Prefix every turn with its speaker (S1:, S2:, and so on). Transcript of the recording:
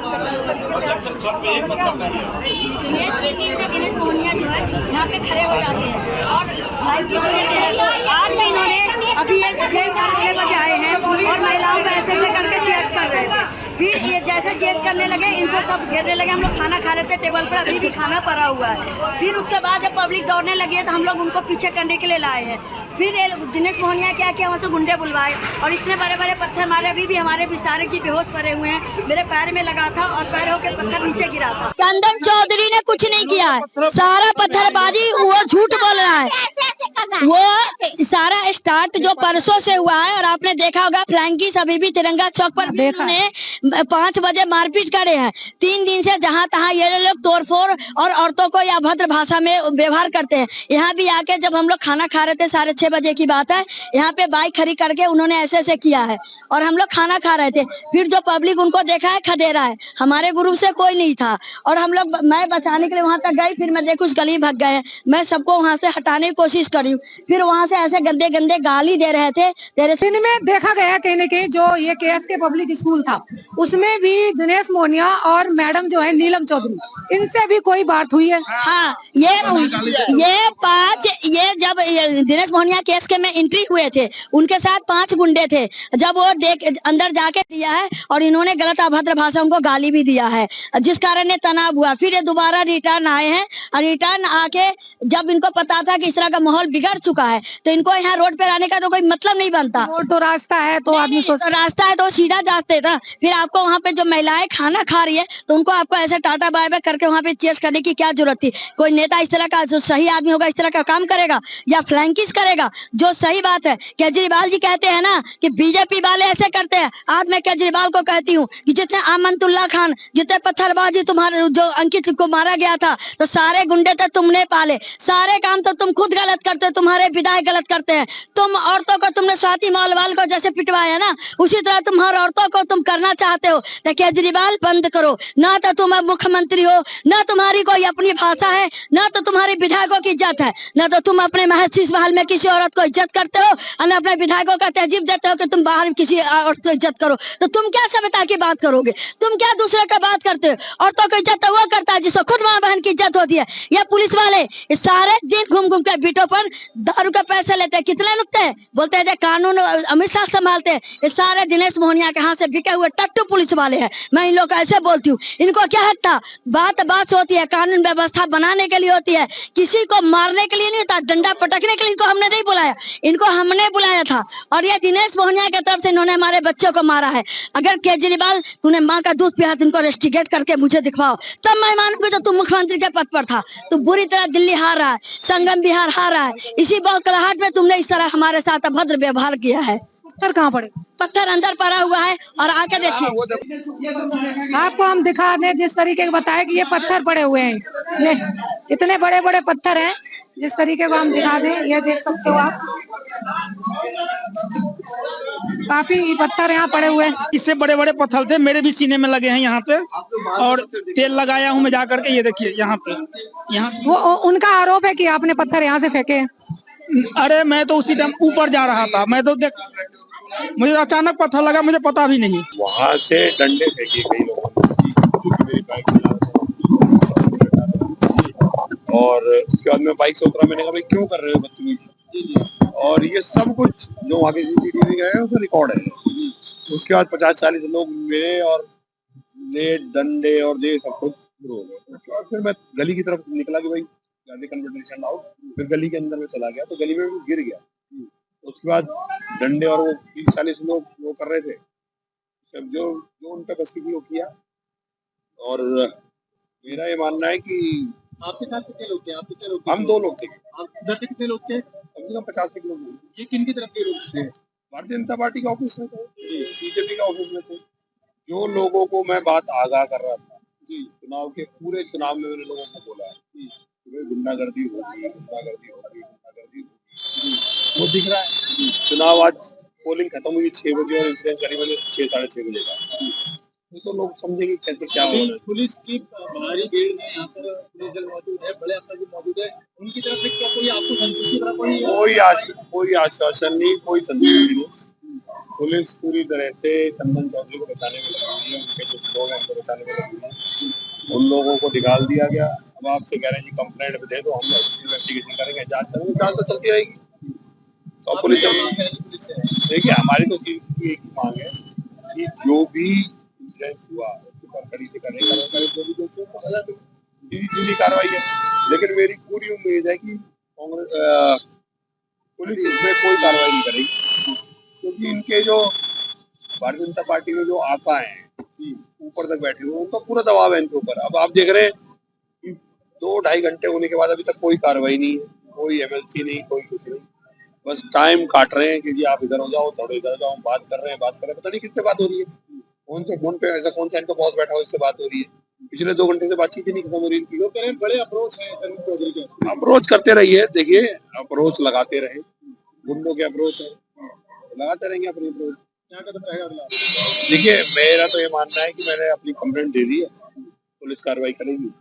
S1: और जब तक छत पे एक पत्थर नहीं है
S2: दिनेश मोहनिया जो है यहाँ पे खड़े हो जाते हैं और लाइव की आज भी इन्होंने अभी ये 6-6:30 बजे आए हैं और महिलाओं को ऐसे करके चेयर्स कर रहे थे। फिर ये जैसे चेयर्स करने लगे इनको सब घेरने लगे। हम लोग खाना खा रहे थे टेबल पर, अभी भी खाना पड़ा हुआ है। फिर उसके बाद जब पब्लिक दौड़ने लगी है तो हम लोग उनको पीछे करने के लिए लाए हैं। फिर ये दिनेश मोहनिया क्या किया, वहाँ से गुंडे बुलवाए और इतने बड़े बड़े पत्थर मारे। अभी भी हमारे विस्तारक जी बेहोश पड़े हुए हैं। मेरे पैर में लगा था और पैर होकर पत्थर नीचे गिरा था।
S3: चंदन चौधरी ने कुछ नहीं किया है, सारा पत्थरबाजी वो झूठ बोल रहा है। वो सारा स्टार्ट जो परसों से हुआ है और आपने देखा होगा फ्लैंकिस अभी भी तिरंगा चौक पर ने 5 बजे मारपीट करे हैं। 3 दिन से जहां तहां ये लोग तोड़फोड़ और औरतों को या भद्र भाषा में व्यवहार करते हैं। यहाँ भी आके जब हम लोग खाना खा रहे थे 6:30 बजे की बात है, यहाँ पे बाइक खड़ी करके उन्होंने ऐसे किया है और हम लोग खाना खा रहे थे। फिर जो पब्लिक उनको देखा है खदेरा है। हमारे ग्रुप से कोई नहीं था और हम लोग मैं बचाने के लिए वहां तक गई। फिर मैं देखू उस गली भाग गए। मैं सबको वहां से हटाने की कोशिश करी। फिर वहां से ऐसे गंदे गंदे गाली दे रहे थे। तेरे
S4: सिंध में देखा गया कहीं न कहीं जो ये KSK पब्लिक स्कूल था उसमें भी दिनेश मोहनिया और मैडम जो है नीलम चौधरी, इनसे भी कोई बात हुई है?
S3: हाँ, ये जब दिनेश मोहनिया KSK में एंट्री हुए थे उनके साथ 5 गुंडे थे। जब वो अंदर जाके दिया है और इन्होंने गलत अभद्र भाषा उनको गाली भी दिया है, जिस कारण ये तनाव हुआ। फिर ये दोबारा रिटर्न आए हैं और रिटर्न आके जब इनको पता था कि इस तरह का माहौल बिगड़ चुका है तो इनको यहाँ रोड पर आने का तो कोई मतलब नहीं बनता।
S4: और तो रास्ता है तो आदमी
S3: तो रास्ता है तो सीधा जाते था। फिर आपको वहाँ पे जो महिलाएं खाना खा रही है तो उनको आपको ऐसे टाटा बाय बाय करके वहाँ पे चीयर्स करने की क्या जरूरत थी? कोई नेता इस तरह का जो सही आदमी होगा इस तरह का काम करेगा या फ्लैंकिस करेगा? जो सही बात है, केजरीवाल जी कहते हैं ना कि बीजेपी वाले ऐसे करते हैं। आज मैं केजरीवाल को कहती हूँ कि जितने अमनतुल्ला खान, जितने पत्थरबाजी तुम्हारे जो अंकित को मारा गया था तो सारे गुंडे तो तुमने पाले, सारे काम तो तुम खुद गलत करते हो, तुम्हारे विधायक गलत करते हैं। तुम औरतों को तुमने स्वाति मालवाल को जैसे पिटवाया ना उसी तरह तुम्हारे औरतों को तुम करना चाहते हो। तो केजरीवाल बंद करो ना, तो तुम अब मुख्यमंत्री हो ना, तुम्हारी कोई अपनी भाषा है ना, तो तुम्हारी विधायकों की इज्जत है ना, तो तुम अपने महर्षि महल में किसी औरत को इज्जत करते हो और ना अपने विधायकों का तहजीब देते हो कि तुम बाहर किसी औरत को इज्जत करो। तो तुम क्या सभ्यता की बात करोगे? तुम क्या दूसरे का बात करते हो? औरतों को इज्जत तो वो करता है जिसको खुद माँ बहन की इज्जत होती है। या पुलिस वाले सारे दिन घूम घूम कर बीटों पर दारू के पैसे लेते हैं। कितने लुटते हैं? बोलते हैं कानून अमित शाह संभालते हैं। ये सारे दिनेश मोहनिया के हाथ से बिके हुए टट्टू पुलिस वाले हैं। मैं इन लोग को ऐसे बोलती हूँ, इनको क्या हक था? बात होती है, कानून व्यवस्था बनाने के लिए होती है, किसी को मारने के लिए नहीं होता। डंडा पटकने के लिए इनको हमने नहीं बुलाया, इनको हमने बुलाया था। और ये दिनेश मोहनिया की तरफ से इन्होंने हमारे बच्चों को मारा है। अगर केजरीवाल तूने माँ का दूध पिया, इनको रेस्टिगेट करके मुझे दिखवाओ, तब मैं मानूंगी तो तुम मुख्यमंत्री के पद पर था। तू बुरी तरह दिल्ली हार रहा है, संगम बिहार हार रहा है। इसी बौखलाहट में तुमने इस तरह हमारे साथ अभद्र व्यवहार किया है।
S4: पत्थर कहाँ पड़े?
S3: पत्थर अंदर पड़ा हुआ है और आके देखिए।
S4: आपको हम दिखा दें जिस तरीके के बताए कि ये पत्थर पड़े हुए हैं, ये इतने बड़े बड़े पत्थर हैं। जिस तरीके को हम दिखा दें, ये देख सकते हो आप, काफी पत्थर यहाँ पड़े हुए हैं।
S5: इससे बड़े बड़े पत्थर थे, मेरे भी सीने में लगे हैं यहाँ पे और तेल लगाया हूँ मैं जा करके। ये देखिए यहाँ पे, यहाँ
S4: वो उनका आरोप है कि आपने पत्थर यहाँ से फेंके हैं।
S5: अरे मैं तो उसी टाइम ऊपर जा रहा था, मैं तो मुझे अचानक पत्थर लगा, मुझे पता भी नहीं।
S1: वहाँ से डंडे फेंके कई लोगों और उसके बाद मैं बाइक से उतरा। मैंने कहा भाई क्यों कर रहे हो बदतमीजी? और ये सब कुछ जो वहाँ के CCTV गए हैं उसमें रिकॉर्ड है। उसके बाद 50-40 लोग मेरे और ले डंडे और दे सब कुछ शुरू हो गए। और फिर मैं गली की तरफ निकला कि भाई गांधी कन्वर्टेशन आओ। फिर गली के अंदर में चला गया तो गली में गिर गया। उसके बाद डंडे और वो 30-40 लोग वो कर रहे थे, सब जो उन पे बस की वो किया। और मेरा ये मानना है कि
S6: आपके साथ कितने लोग थे? आप कितने लोग थे?
S1: हम 2 लोग थे।
S6: आप उधर से कितने लोग थे?
S1: कम से कम 50 लोग थे।
S6: ये किन की तरफ के लोग थे?
S1: भारतीय जनता पार्टी के ऑफिस में थे, BJP के ऑफिस में थे। जो लोगों को मैं बात आगाह कर रहा था जी, चुनाव के पूरे चुनाव में मैंने लोगों को बोला गुंडागर्दी होगी, गुंडागर्दी होगी, गुंडागर्दी होगी, वो दिख रहा है। चुनाव आज पोलिंग खत्म हुई 6 बजे और इंसिडेंट करीबन 6-6:30 बजे का। तो लोग समझेंगे कैसे क्या हो रहा है।
S6: पुलिस की भारी भीड़ में यहाँ पर पुलिस दल मौजूद है, बड़े अफसर भी मौजूद है, उनकी तरफ से क्या कोई आपको संतुष्टि तरह कोई
S1: आश्वासन नहीं, कोई संतुष्टि नहीं। पुलिस पूरी तरह से चंदन चौधरी को बचाने में लगी हुई है, उनके जो लोग हैं उनको बचाने में लगी हुई है। उन लोगों को निकाल दिया गया। अब आपसे कह रहे हैं जी कंप्लेंट भी दे दो, हम इन्वेस्टिगेशन करेंगे, जांच करेंगे, जांच तो चलती रहेगी। तो पुलिस देखिए, हमारी तो चीज की एक ही मांग है कि जो भी इंसिडेंट हुआ उसके ऊपर कड़ी से कड़ी कार्रवाई करे, जो भी दोषी को सजा दे, सीधी कार्रवाई है। लेकिन मेरी पूरी उम्मीद है कि कांग्रेस पुलिस इसमें कोई कार्रवाई नहीं करेगी, क्योंकि इनके जो भारतीय जनता पार्टी में जो आका हैं ऊपर तक बैठे हुए, उनका पूरा दबाव है इनके ऊपर। अब आप देख रहे हैं कि 2-2.5 घंटे होने के बाद अभी तक कोई कार्रवाई नहीं है, कोई एमएलसी नहीं, कोई कुछ नहीं, बस टाइम काट रहे हैं कि जी आप इधर हो जाओ, थोड़े इधर जाओ, बात कर रहे हैं, पता नहीं किससे बात हो रही है, कौन से फोन पे ऐसा कौन सा इनका बॉस बैठा हो इससे बात हो रही है। पिछले 2 घंटे से बातचीत ही नहीं खत्म हो रही इनकी।
S6: लोग कह रहे हैं बड़े अप्रोच है तरुण चौधरी के।
S1: अप्रोच करते रहिए, देखिए अप्रोच लगाते रहे, गुंडों के अप्रोच है, लगाते रहेंगे अपनी अप्रोच।
S6: क्या कदम रहेगा अगला?
S1: देखिए, मेरा तो ये मानना है कि मैंने अपनी कंप्लेंट दे दी है, पुलिस कार्रवाई करेगी।